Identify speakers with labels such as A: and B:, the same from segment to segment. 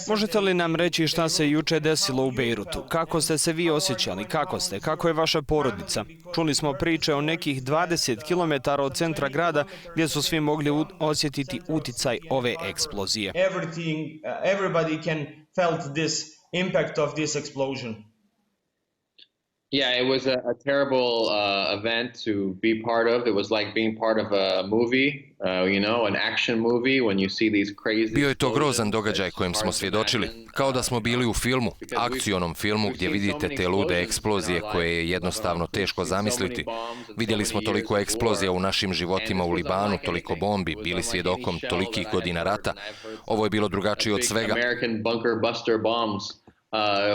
A: Možete li nam reći šta se juče desilo u Bejrutu? Kako ste se vi osjećali? Kako je vaša porodica? Čuli smo priče o nekih 20 km od centra grada gdje su svi mogli osjetiti uticaj ove eksplozije.
B: Yeah, it was a terrible event to be part of. It was like being part of a movie, an action movie when you see these crazy...
C: Bio je to grozan događaj kojem smo svjedočili, kao da smo bili u filmu, akcionom filmu gdje vidite te lude eksplozije koje je jednostavno teško zamisliti. Vidjeli smo toliko eksplozija u našim životima u Libanu, toliko bombi, bili svjedokom tolikih godina rata. Ovo je bilo drugačije od svega.
B: American bunker buster bombs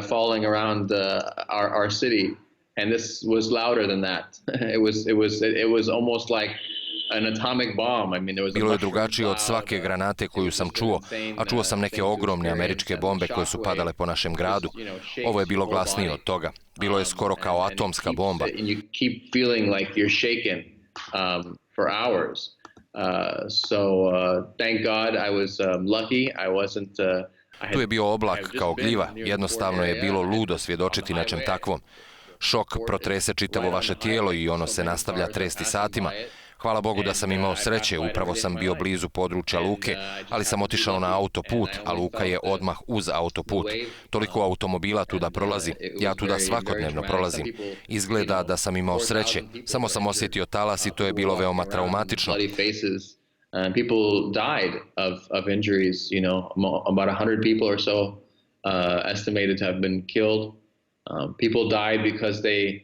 B: falling around our city. And this was louder than that. It was almost like an atomic bomb. I mean, there was
C: Bilo je drugačije od svake granate koju sam čuo, a čuo sam neke ogromne američke bombe koje su padale po našem gradu. Ovo je bilo glasnije od toga. Bilo je skoro kao atomska bomba.
B: And you keep feeling like you're shaken for hours. Thank God I was lucky. I wasn't...
C: Tu je bio oblak kao gljiva. Jednostavno je bilo ludo svjedočiti nečem takvom. Šok protrese čitavo vaše tijelo i ono se nastavlja tresti satima. Hvala Bogu da sam imao sreće, upravo sam bio blizu područja luke, ali sam otišao na autoput, a luka je odmah uz autoput. Toliko automobila tuda prolazi, ja tuda svakodnevno prolazim. Izgleda da sam imao sreće, samo sam osjetio talas i to je bilo veoma traumatično.
B: People died of injuries, about 100 people or so estimated to have been killed. People died because they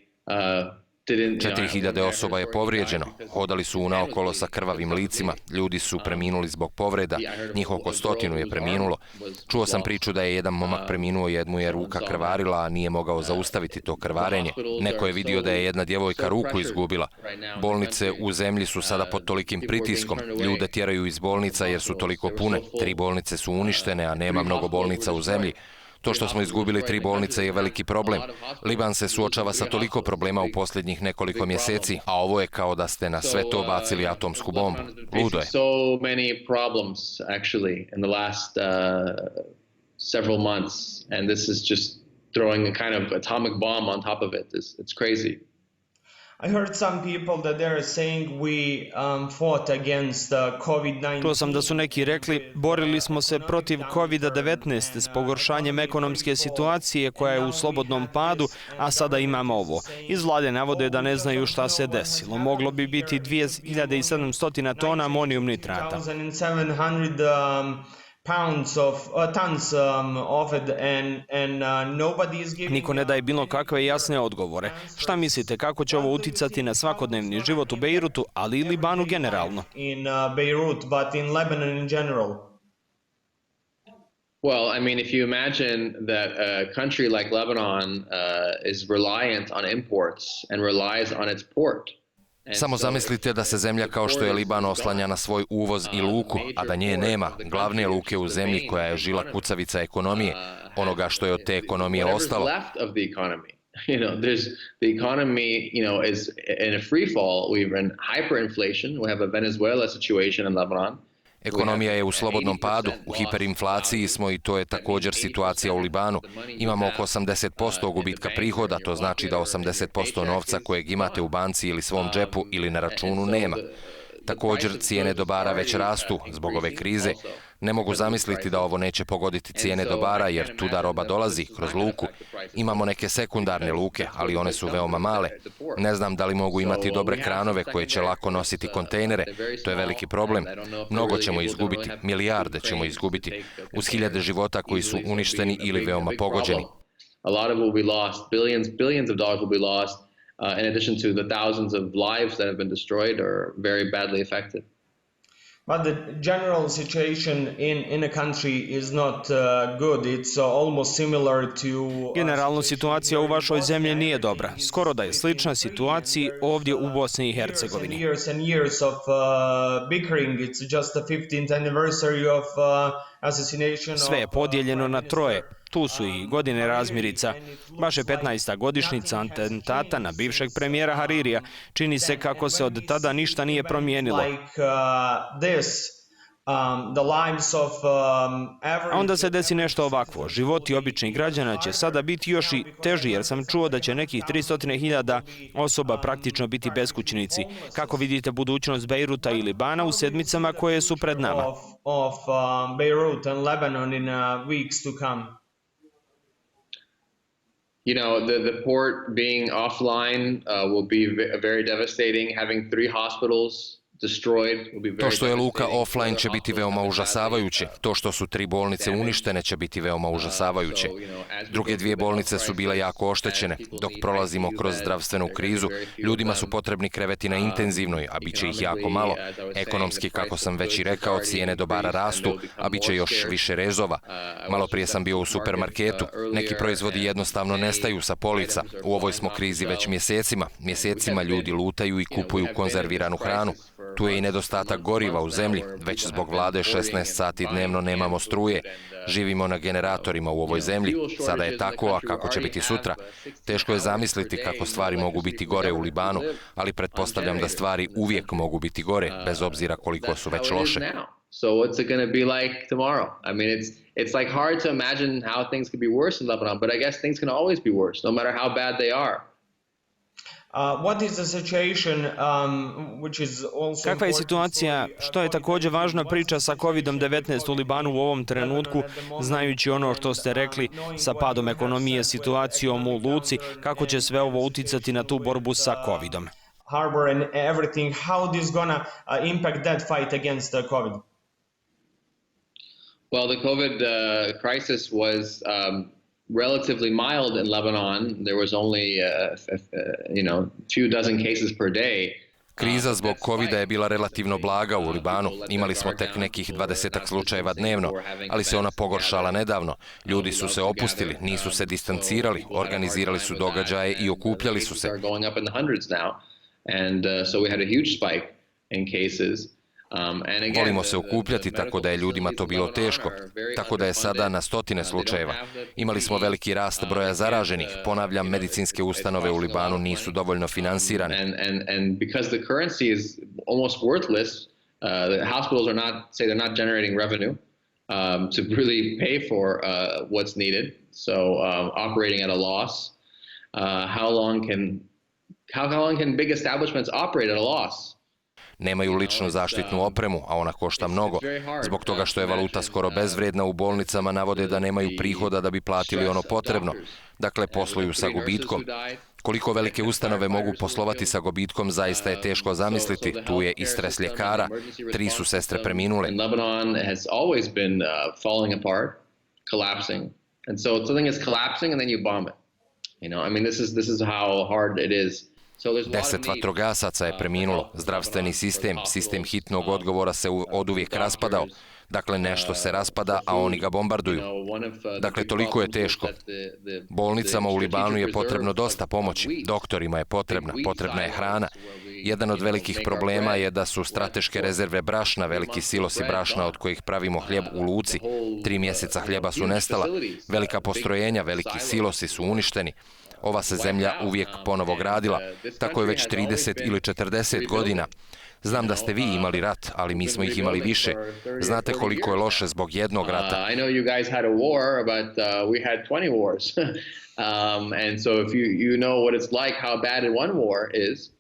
B: didn't...
C: 4000 osoba je povrijeđeno. Hodali su unaokolo sa krvavim licima. Ljudi su preminuli zbog povreda. Njih oko 100 je preminulo. Čuo sam priču da je jedan momak preminuo jer mu je ruka krvarila, a nije mogao zaustaviti to krvarenje. Neko je vidio da je jedna djevojka ruku izgubila. Bolnice u zemlji su sada pod tolikim pritiskom. Ljude tjeraju iz bolnica jer su toliko pune. 3 bolnice su uništene, a nema mnogo bolnica u zemlji. To što smo izgubili 3 bolnice je veliki problem. Liban se suočava sa toliko problema u posljednjih nekoliko mjeseci, a ovo je kao da ste na sve to bacili atomsku bombu. Ludo je.
B: So many problems actually in the last several months, and this is just throwing a kind of atomic bomb on top of it. It's crazy.
A: I heard some people that they're saying we fought against COVID-19. Čuo sam da su neki rekli, borili smo se protiv COVID-19 s pogoršanjem ekonomske situacije koja je u slobodnom padu, a sada imamo ovo. Iz vlade navode da ne znaju šta se desilo. Moglo bi biti 2700 tona amonijum nitrata. Niko ne daje bilo kakve jasne odgovore. Šta mislite, kako će ovo uticati na svakodnevni život u Bejrutu, ali i Libanu generalno?
B: Well, I mean, if you imagine that a country like Lebanon is reliant on imports and relies on its port.
C: Samo zamislite da se zemlja kao što je Liban oslanja na svoj uvoz i luku, a da nje nema, glavne luke u zemlji koja je žila kucavica ekonomije, onoga što je od te ekonomije ostalo.
B: The economy, is in a free fall. We're in hyperinflation. We have a Venezuela situation in Lebanon.
C: Ekonomija je u slobodnom padu, u hiperinflaciji smo i to je također situacija u Libanu. Imamo oko 80% gubitka prihoda, to znači da 80% novca kojeg imate u banci ili svom džepu ili na računu nema. Također cijene dobara već rastu zbog ove krize. Ne mogu zamisliti da ovo neće pogoditi cijene dobara jer tuda roba dolazi kroz luku. Imamo neke sekundarne luke, ali one su veoma male. Ne znam da li mogu imati dobre kranove koje će lako nositi kontejnere. To je veliki problem. Mnogo ćemo izgubiti, milijarde ćemo izgubiti, uz hiljade života koji su uništeni ili veoma pogođeni.
B: A lot of it will be lost, billions of dollars will be lost, in addition to the thousands of lives that have been destroyed or very badly affected.
A: But the general situation in a country is not good. It's almost similar to... Generalno situacija u vašoj zemlji nije dobra. Skoro da je slična situaciji ovdje u Bosni i Hercegovini. Years and years of bickering. It's just the 15th anniversary of assassination. Sve je podijeljeno na troje. Tu su i godine razmirica. Baš je 15. godišnjica atentata na bivšeg premijera Haririja. Čini se kako se od tada ništa nije promijenilo. A onda se desi nešto ovakvo. Životi običnih građana će sada biti još i teži, jer sam čuo da će nekih 300.000 osoba praktično biti beskućnici. Kako vidite budućnost Bejruta i Libana u sedmicama koje su pred nama?
B: You know, the port being offline will be very devastating. Having 3 hospitals
C: To što je luka offline će biti veoma užasavajuće. To što su 3 bolnice uništene će biti veoma užasavajuće. Druge 2 bolnice su bile jako oštećene. Dok prolazimo kroz zdravstvenu krizu, ljudima su potrebni kreveti na intenzivnoj, a bit će ih jako malo. Ekonomski, kako sam već i rekao, cijene dobara rastu, a bit će još više rezova. Malo prije sam bio u supermarketu. Neki proizvodi jednostavno nestaju sa polica. U ovoj smo krizi već mjesecima. Mjesecima ljudi lutaju i kupuju konzerviranu hranu. Tu je i nedostatak goriva u zemlji, već zbog vlade 16 sati dnevno nemamo struje. Živimo na generatorima u ovoj zemlji. Sada je tako, a kako će biti sutra? Teško je zamisliti kako stvari mogu biti gore u Libanu, ali pretpostavljam da stvari uvijek mogu biti gore, bez obzira koliko su već loše.
B: So what's it going to be like tomorrow? I mean, it's like hard to imagine how things could be worse in Lebanon, but I guess things can always be worse, no matter how bad they are.
A: Kakva je situacija, što je također važna priča sa COVID-19 u Libanu u ovom trenutku, znajući ono što ste rekli sa padom ekonomije, situacijom u luci, kako će sve ovo uticati na tu borbu sa COVID-om?
B: Well, the COVID crisis was relatively mild in Lebanon. There was only, few dozen cases per day.
C: Kriza zbog covida je bila relativno blaga u Libanu. Imali smo tek nekih 20 slučajeva dnevno, ali se ona pogoršala nedavno. Ljudi su se opustili, nisu se distancirali, organizirali su događaje i okupljali su se. Volimo se okupljati, tako da je ljudima to bilo teško, tako da je sada na stotine slučajeva. Imali smo veliki rast broja zaraženih. Ponavljam, medicinske ustanove u Libanu nisu dovoljno finansirane.
B: To really pay for what's needed, so operating at a loss. How long can big establishments operate at a loss?
C: Nemaju ličnu zaštitnu opremu, a ona košta mnogo. Zbog toga što je valuta skoro bezvrijedna, u bolnicama navode da nemaju prihoda da bi platili ono potrebno. Dakle, posluju sa gubitkom. Koliko velike ustanove mogu poslovati sa gubitkom, zaista je teško zamisliti. Tu je i stres ljekara. 3 su sestre preminule.
B: Lebanon has always been falling apart, collapsing. And so something is collapsing and then you bomb it. You know, I mean, this is how hard it is.
C: 10 vatrogasaca je preminulo. Zdravstveni sistem hitnog odgovora se oduvijek raspadao. Dakle, nešto se raspada, a oni ga bombarduju. Dakle, toliko je teško. Bolnicama u Libanu je potrebno dosta pomoći. Doktorima je potrebna je hrana. Jedan od velikih problema je da su strateške rezerve brašna, veliki silosi brašna od kojih pravimo hljeb u luci. 3 mjeseca hljeba su nestala. Velika postrojenja, veliki silosi su uništeni. Ova se zemlja uvijek ponovo gradila. Tako je već 30 ili 40 godina. Znam da ste vi imali rat, ali mi smo ih imali više. Znate koliko je loše zbog jednog rata.
B: I know you guys had a war, but we had 20 wars. And so if you know what it's like, how bad one war is,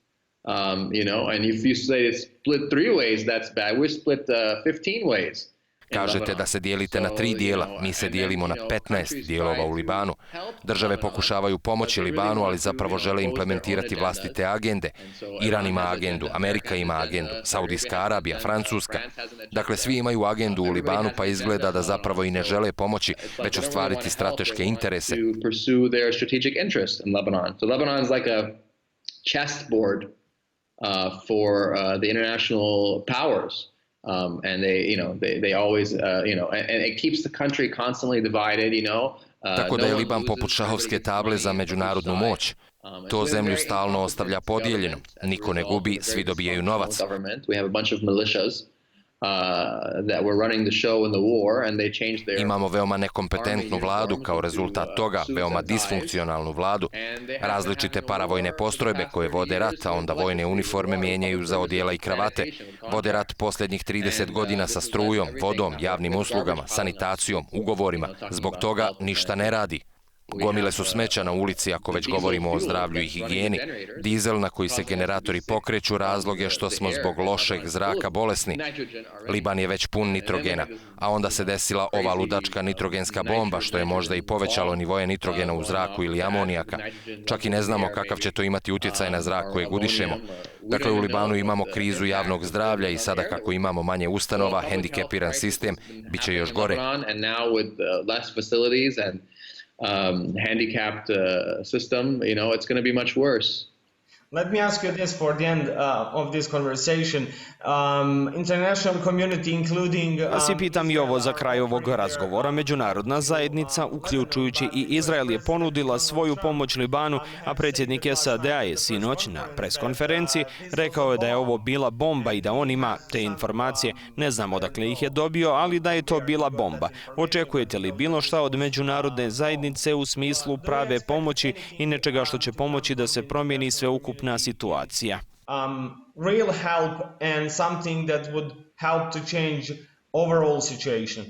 B: and if you say it's split 3 ways, that's bad. We're split 15 ways.
C: Kažete da se dijelite na 3 dijela, mi se dijelimo na 15 dijelova u Libanu. Države pokušavaju pomoći Libanu, ali zapravo žele implementirati vlastite agende. Iran ima agendu, Amerika ima agendu, Saudijska Arabija, Francuska. Dakle, svi imaju agendu u Libanu, pa izgleda da zapravo i ne žele pomoći, već ostvariti strateške interese.
B: Lebanon is like a chessboard for the international powers. And they always, and it keeps the country constantly divided,
C: Tako da je Liban poput šahovske table za međunarodnu moć. To zemlju stalno ostavlja podijeljenu. Niko ne gubi, svi dobijaju novac.
B: that were running the show in the war, and they changed their...
C: Imamo veoma nekompetentnu vladu, kao rezultat toga veoma disfunkcionalnu vladu, različite paravojne postrojbe koje vode rat, a onda vojne uniforme mijenjaju za odijela i kravate. Vode rat posljednjih 30 godina sa strujom, vodom, javnim uslugama, sanitacijom, ugovorima. Zbog toga ništa ne radi. Gomile su smeća na ulici ako već govorimo o zdravlju i higijeni. Dizel na koji se generatori pokreću razlog je što smo zbog lošeg zraka bolesni. Liban je već pun nitrogena, a onda se desila ova ludačka nitrogenska bomba što je možda i povećalo nivoje nitrogena u zraku ili amonijaka. Čak i ne znamo kakav će to imati utjecaj na zrak kojeg udišemo. Dakle, u Libanu imamo krizu javnog zdravlja i sada kako imamo manje ustanova, hendikepiran sistem, bit će još gore.
B: Handicapped system, you know, it's going to be much worse.
A: Let me ask you this for the end of this conversation. International community including...
D: Vas pitam i ovo za kraj ovog razgovora. Međunarodna zajednica, uključujući i Izrael, je ponudila svoju pomoć Libanu, a predsjednik SAD-a je sinoć na preskonferenciji rekao je da je ovo bila bomba i da on ima te informacije. Ne znam odakle ih je dobio, ali da je to bila bomba. Očekujete li bilo šta od međunarodne zajednice u smislu prave pomoći i nečega što će pomoći da se promijeni sveukupna situacija?
A: Real help and something that would help to change overall situation.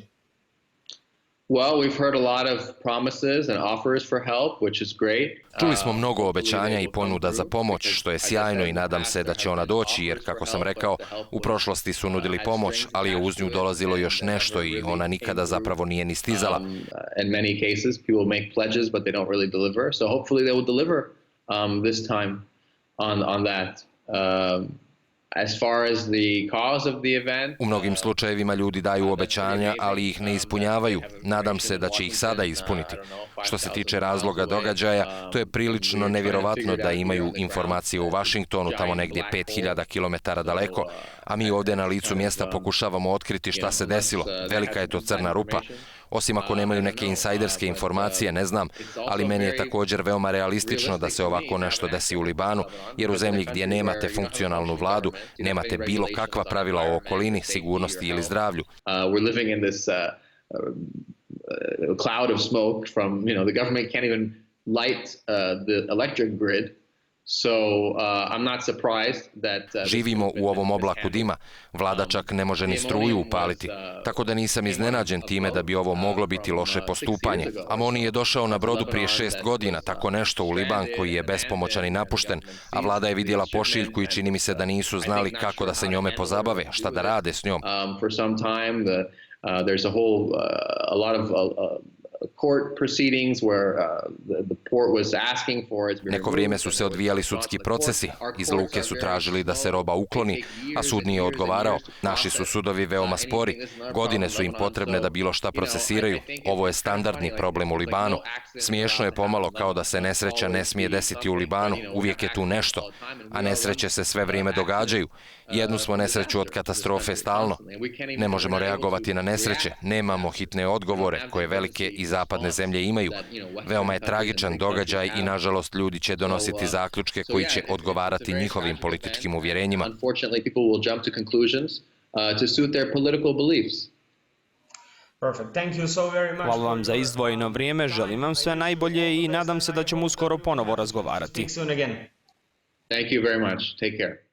B: Well, we've heard a lot of promises and offers for help, which is great.
C: Čuli smo mnogo obećanja i ponuda za pomoć, što je sjajno i nadam se da će ona doći, jer, kako sam rekao, u prošlosti su nudili pomoć, ali je uz nju dolazilo još nešto i ona nikada zapravo nije ni stizala.
B: In many cases, people make pledges, but they don't really deliver. So hopefully they will deliver this time on that. As far as the cause of the event,
C: u mnogim slučajevima ljudi daju obećanja, ali ih ne ispunjavaju. Nadam se da će ih sada ispuniti. Što se tiče razloga događaja, to je prilično nevjerovatno da imaju informacije u Vašingtonu, tamo negdje 5000 km daleko, a mi ovdje na licu mjesta pokušavamo otkriti šta se desilo. Velika je to crna rupa. Osim ako nemaju neke insajderske informacije, ne znam, ali meni je također veoma realistično da se ovako nešto desi u Libanu, jer u zemlji gdje nemate funkcionalnu vladu, nemate bilo kakva pravila o okolini, sigurnosti ili zdravlju.
B: We're living in this cloud of smoke from, you know, the government can't even light the electric grid. So, I'm not surprised that,
C: živimo u ovom oblaku dima, vlada čak ne može ni struju upaliti, tako da nisam iznenađen time da bi ovo moglo biti loše postupanje. Amoni je došao na brodu prije 6 godina, tako nešto u Liban koji je bespomoćan i napušten, a vlada je vidjela pošiljku i čini mi se da nisu znali kako da se njome pozabave, šta da rade s njom.
B: For some time, there's a lot of court proceedings where the port was asking for it.
C: Neko vrijeme su se odvijali sudski procesi. Iz luke su tražili da se roba ukloni, a sud nije odgovarao. Naši su sudovi veoma spori. Godine su im potrebne da bilo šta procesiraju. Ovo je standardni problem u Libanu. Smiješno je pomalo kao da se nesreća ne smije desiti u Libanu. Uvijek je tu nešto, a nesreće se sve vrijeme događaju. Jednu smo nesreću od katastrofe stalno. Ne možemo reagovati na nesreće, nemamo hitne odgovore koje velike i zapadne zemlje imaju. Veoma je tragičan događaj i nažalost ljudi će donositi zaključke koji će odgovarati njihovim političkim uvjerenjima.
D: Hvala vam za izdvojeno vrijeme, želim vam sve najbolje i nadam se da ćemo uskoro ponovo razgovarati.
B: Thank you very much. Take care.